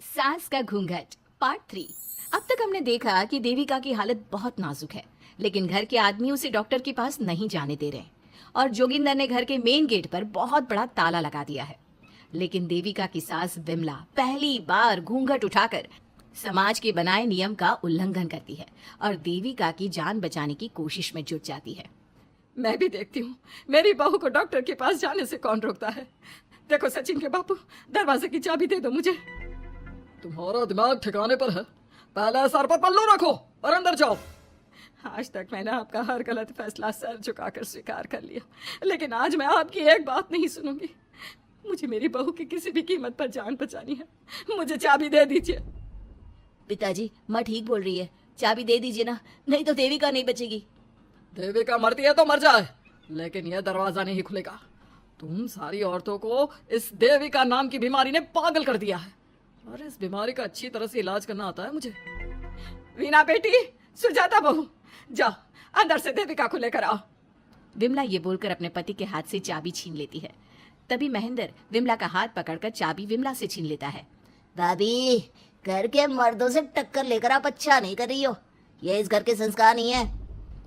सास का घूंघट पार्ट 3। अब तक हमने देखा कि देविका की हालत बहुत नाजुक है, लेकिन घर के आदमी उसे डॉक्टर के पास नहीं जाने दे रहे और जोगिंदर ने घर के मेन गेट पर बहुत बड़ा ताला लगा दिया है। लेकिन देविका की सास विमला पहली बार घूंघट उठाकर समाज के बनाए नियम का उल्लंघन करती है और देविका की जान बचाने की कोशिश में जुट जाती है। मैं भी देखती हूँ मेरी बहू को डॉक्टर के पास जाने से कौन रोकता है। देखो सचिन के बापू, दरवाजे की चाबी दे दो मुझे। तुम्हारा दिमाग ठिकाने पर है, पहले सर पर पल्लू रखो और अंदर जाओ। आज तक मैंने आपका हर गलत फैसला सर झुकाकर स्वीकार कर लिया, लेकिन आज मैं आपकी एक बात नहीं सुनूंगी। मुझे मेरी बहू की किसी भी कीमत पर जान बचानी है। मुझे चाबी दे दीजिए। पिताजी, माँ ठीक बोल रही है, चाबी दे दीजिए ना, नहीं तो देविका नहीं बचेगी। देविका मरती है तो मर जाए, लेकिन यह दरवाजा नहीं खुलेगा। तुम सारी औरतों को इस देविका नाम की बीमारी ने पागल कर दिया है और इस बीमारी का अच्छी तरह से इलाज करना आता है मुझे। वीना बेटी, सुजाता बहू, जाओ अंदर से देविका को लेकर आओ। विमला ये बोलकर अपने पति के हाथ से चाबी छीन लेती है। तभी महेंद्र विमला का हाथ पकड़कर चाबी विमला से छीन लेता है। भाभी, घर के मर्दों से टक्कर लेकर आप अच्छा नहीं कर रही हो। ये इस घर के संस्कार नहीं है।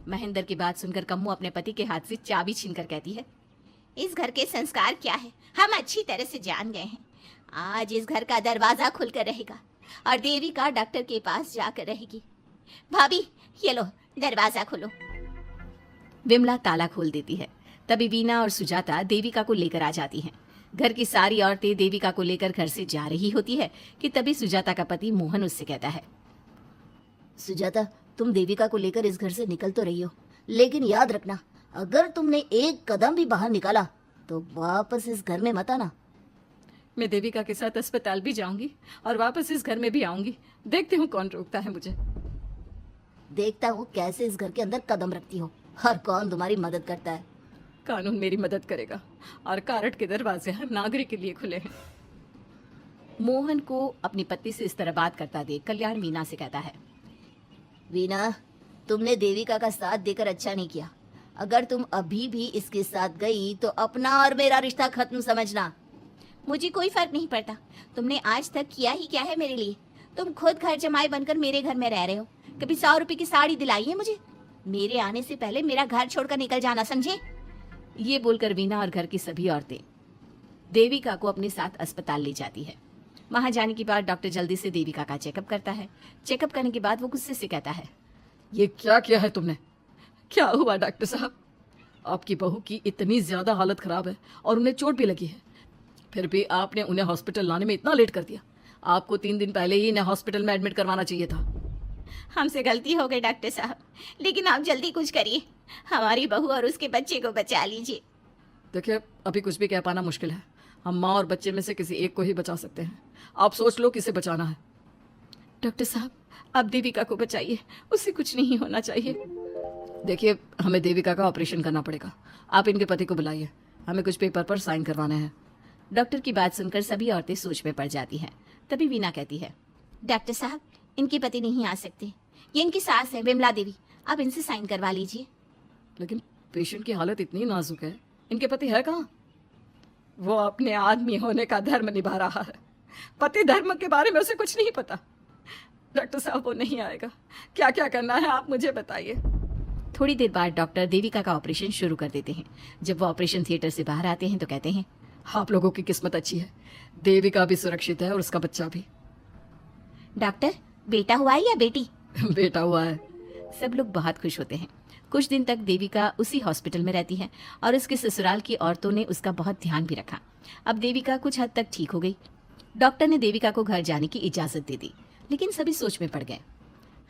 महेंद्र की बात सुनकर कम्मू अपने पति के हाथ से चाबी छीनकर कहती है, इस घर के संस्कार क्या है हम अच्छी तरह से जान गए हैं। आज इस घर का दरवाजा खुलकर रहेगा और देविका डॉक्टर के पास जाकर रहेगी। भाभी, ये लो दरवाजा खोलो। विमला ताला खोल देती है। तभी वीना और सुजाता देविका को लेकर आ जाती हैं। घर की सारी औरतें देविका को लेकर घर से जा रही होती है कि तभी सुजाता का पति मोहन उससे कहता है, सुजाता, तुम देविका को लेकर इस घर से निकल तो रही हो, लेकिन याद रखना, अगर तुमने एक कदम भी बाहर निकाला तो वापस इस घर में मत आना। मैं देविका के साथ अस्पताल भी जाऊंगी और वापस इस घर में भी आऊंगी। देखती हूँ कौन रोकता है मुझे। देखता हूँ कैसे इस घर के अंदर कदम रखती हो और कौन तुम्हारी मदद करता है। कानून मेरी मदद करेगा और कारट के दरवाजे हर नागरिक के लिए खुले हैं। मोहन को अपनी पत्नी से इस तरह बात करता देख कल्याण वीना से कहता है, वीना, तुमने देविका का साथ देकर अच्छा नहीं किया। अगर तुम अभी भी इसके साथ गई तो अपना और मेरा रिश्ता खत्म समझना। मुझे कोई फर्क नहीं पड़ता, तुमने आज तक किया ही क्या है मेरे लिए। तुम खुद घर जमाई बनकर मेरे घर में रह रहे हो, कभी 100 रुपए की साड़ी दिलाई है मुझे। मेरे आने से पहले मेरा घर छोड़कर निकल जाना, समझे। ये बोलकर वीना और घर की सभी औरतें देविका को अपने साथ अस्पताल ले जाती है। वहां जाने के बाद डॉक्टर जल्दी से देविका का चेकअप करता है। चेकअप करने के बाद वो गुस्से से कहता है, ये क्या किया है तुमने? क्या हुआ डॉक्टर साहब? आपकी बहू की इतनी ज्यादा हालत खराब है और उन्हें चोट भी लगी है, फिर भी आपने उन्हें हॉस्पिटल लाने में इतना लेट कर दिया। आपको 3 दिन पहले ही इन्हें हॉस्पिटल में एडमिट करवाना चाहिए था। हमसे गलती हो गई डॉक्टर साहब, लेकिन आप जल्दी कुछ करिए, हमारी बहू और उसके बच्चे को बचा लीजिए। देखिए, अभी कुछ भी कह पाना मुश्किल है। हम माँ और बच्चे में से किसी एक को ही बचा सकते हैं। आप सोच लो किसे बचाना है। डॉक्टर साहब, आप देविका को बचाइए, उससे कुछ नहीं होना चाहिए। देखिए, हमें देविका का ऑपरेशन करना पड़ेगा। आप इनके पति को बुलाइए, हमें कुछ पेपर पर साइन करवाने हैं। डॉक्टर की बात सुनकर सभी औरतें सोच में पड़ जाती हैं। तभी वीना कहती है, डॉक्टर साहब, इनके पति नहीं आ सकते, ये इनकी सास है विमला देवी, आप इनसे साइन करवा लीजिए। लेकिन पेशेंट की हालत इतनी नाजुक है, इनके पति है कहाँ? वो अपने आदमी होने का धर्म निभा रहा है। पति धर्म के बारे में उसे कुछ नहीं पता। डॉक्टर साहब, वो नहीं आएगा। क्या क्या करना है आप मुझे बताइए। थोड़ी देर बाद डॉक्टर देविका का ऑपरेशन शुरू कर देते हैं। जब वो ऑपरेशन थिएटर से बाहर आते हैं तो कहते हैं, आप लोगों की किस्मत अच्छी है, देविका भी सुरक्षित है और उसका बच्चा भी। डॉक्टर, बेटा हुआ है या बेटी? बेटा हुआ है। सब लोग बहुत खुश होते हैं। कुछ दिन तक देविका उसी हॉस्पिटल में रहती है और उसके ससुराल की औरतों ने उसका बहुत ध्यान भी रखा। अब देविका कुछ हद तक ठीक हो गई। डॉक्टर ने देविका को घर जाने की इजाजत दे दी, लेकिन सभी सोच में पड़ गए।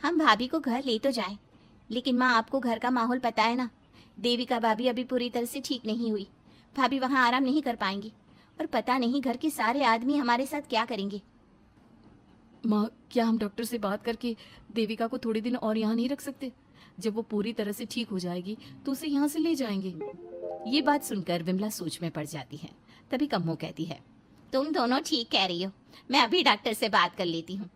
हम भाभी को घर ले तो जाएं, लेकिन माँ, आपको घर का माहौल पता है ना। देविका भाभी अभी पूरी तरह से ठीक नहीं हुई। भाभी वहाँ आराम नहीं कर पाएंगी और पता नहीं घर के सारे आदमी हमारे साथ क्या करेंगे। माँ, क्या हम डॉक्टर से बात करके देविका को थोड़े दिन और यहाँ नहीं रख सकते? जब वो पूरी तरह से ठीक हो जाएगी तो उसे यहाँ से ले जाएंगे। ये बात सुनकर विमला सोच में पड़ जाती है। तभी कम्मो कहती है, तुम दोनों ठीक कह रही हो, मैं अभी डॉक्टर से बात कर लेती हूँ।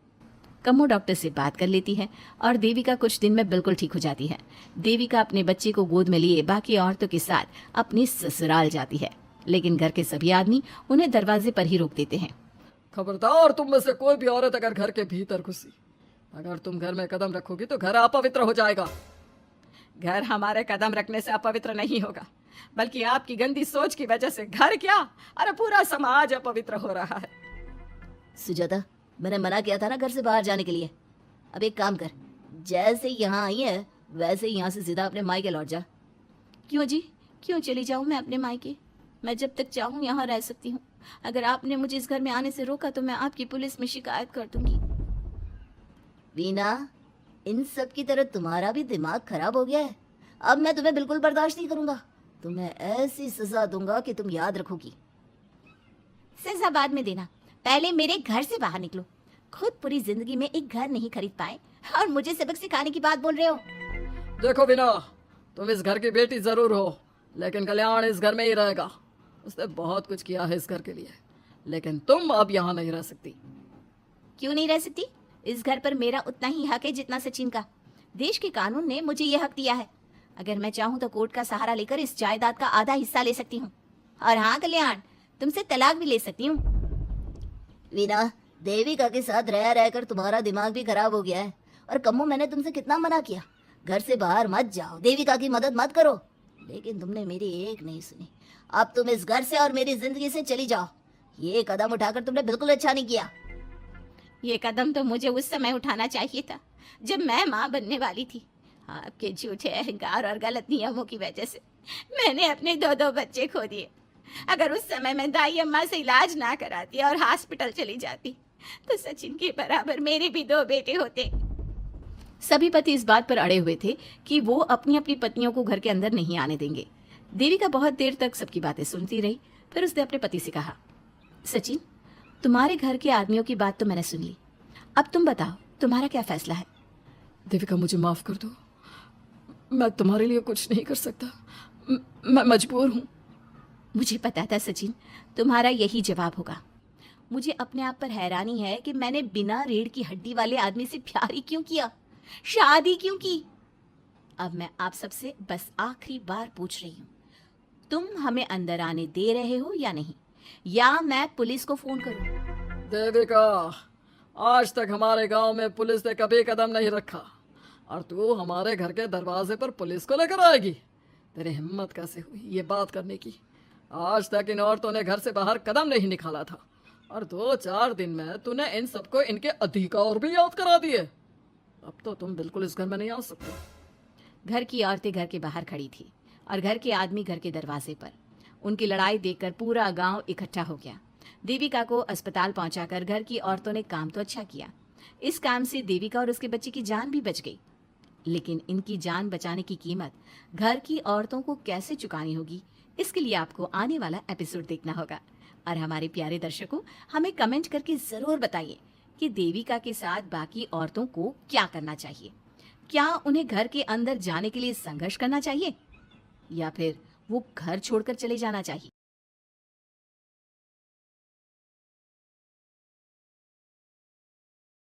कम्मो डॉक्टर से बात कर लेती है और देविका कुछ दिन में बिल्कुल ठीक हो जाती है। देविका अपने बच्चे को गोद में लिए बाकी औरतों के साथ अपनी ससुराल जाती है, लेकिन घर के सभी आदमी उन्हें दरवाजे पर ही रोक देते हैं। खबरदार, तुम में से कोई भी औरत अगर घर के भीतर घुसी, अगर तुम घर में कदम रखोगी तो घर अपवित्र हो जाएगा। घर हमारे कदम रखने से अपवित्र नहीं होगा, बल्कि आपकी गंदी सोच की वजह से घर क्या, अरे पूरा समाज अपवित्र हो रहा है। सुजाता, मैंने मना किया था ना घर से बाहर जाने के लिए। अब एक काम कर, जैसे यहाँ आई है वैसे ही यहाँ से सीधा अपने मायके लौट जा। क्यों जी, क्यों चली जाऊँ मैं अपने मायके? मैं जब तक चाहूँ यहाँ रह सकती हूँ। अगर आपने मुझे इस घर में आने से रोका तो मैं आपकी पुलिस में शिकायत कर दूंगी। वीना, इन सब की तरह तुम्हारा भी दिमाग खराब हो गया है। अब मैं तुम्हें बिल्कुल बर्दाश्त नहीं करूंगा। तुम्हें ऐसी सजा दूंगा कि तुम याद रखोगी। सजा बाद में देना, पहले मेरे घर से बाहर निकलो। खुद पूरी जिंदगी में एक घर नहीं खरीद पाए और मुझे सबक सिखाने की बात बोल रहे हो। देखो वीना, तुम इस घर की बेटी जरूर हो, लेकिन कल्याण इस घर में ही रहेगा। उसने बहुत कुछ किया है इस घर के लिए, लेकिन तुम अब यहाँ नहीं रह सकती। क्यों नहीं रह सकती? इस घर पर मेरा उतना ही हक है जितना सचिन का। देश के कानून ने मुझे यह हक दिया है। अगर मैं चाहूँ तो कोर्ट का सहारा लेकर इस जायदाद का आधा हिस्सा ले सकती हूँ। और हाँ कल्याण, तुमसे तलाक भी ले सकती हूँ। वीना, देविका के साथ रह रहकर तुम्हारा दिमाग भी खराब हो गया है। और कम्मो, मैंने तुमसे कितना मना किया, घर से बाहर मत जाओ, देविका की मदद मत करो, लेकिन तुमने मेरी एक नहीं सुनी। अब तुम इस घर से और मेरी जिंदगी से चली जाओ। ये कदम उठाकर तुमने बिल्कुल अच्छा नहीं किया। ये कदम तो मुझे उस समय उठाना चाहिए था जब मैं माँ बनने वाली थी। आपके झूठे अहंकार और गलत नियमों की वजह से मैंने अपने 2 बच्चे खो दिए। अगर उस समय मैं दाई अम्मा से इलाज ना कराती और हॉस्पिटल चली जाती तो सचिन के बराबर मेरे भी 2 बेटे होते। सभी पति इस बात पर अड़े हुए थे कि वो अपनी अपनी पत्नियों को घर के अंदर नहीं आने देंगे। देविका बहुत देर तक सबकी बातें सुनती रही। फिर उसने अपने पति से कहा, सचिन, तुम्हारे घर के आदमियों की बात तो मैंने सुन ली। अब तुम बताओ, तुम्हारा क्या फैसला है? देविका, मुझे माफ कर दो, मैं तुम्हारे लिए कुछ नहीं कर सकता। मैं मजबूर हूँ। मुझे पता था सचिन, तुम्हारा यही जवाब होगा। मुझे अपने आप पर हैरानी है कि मैंने बिना रीढ़ की हड्डी वाले आदमी से प्यार ही क्यों किया, शादी क्यों की। अब मैं आप सबसे बस आखिरी बार पूछ रही हूँ, तुम हमें अंदर आने दे रहे हो या नहीं, या मैं पुलिस को फोन करूं? देविका, आज तक हमारे गांव में पुलिस ने कभी कदम नहीं रखा और तू हमारे घर के दरवाजे पर पुलिस को लेकर आएगी? तेरी हिम्मत कैसे हुई ये बात करने की? आज तक इन औरतों ने घर से बाहर कदम नहीं निकाला था और 2-4 दिन में तूने इन सबको इनके अधिकार भी याद करा दिए। अब तो तुम बिल्कुल इस घर में नहीं आ सकते। घर की औरतें घर के बाहर खड़ी थी और घर के आदमी घर के दरवाजे पर। उनकी लड़ाई देखकर पूरा गांव इकट्ठा हो गया। देविका को अस्पताल पहुंचाकर घर की औरतों ने काम तो अच्छा किया। इस काम से देविका और उसके बच्चे की जान भी बच गई, लेकिन इनकी जान बचाने की कीमत घर की औरतों को कैसे चुकानी होगी, इसके लिए आपको आने वाला एपिसोड देखना होगा। और हमारे प्यारे दर्शकों, हमें कमेंट करके जरूर बताइए कि देविका के साथ बाकी औरतों को क्या करना चाहिए। क्या उन्हें घर के अंदर जाने के लिए संघर्ष करना चाहिए या फिर वो घर छोड़कर चले जाना चाहिए?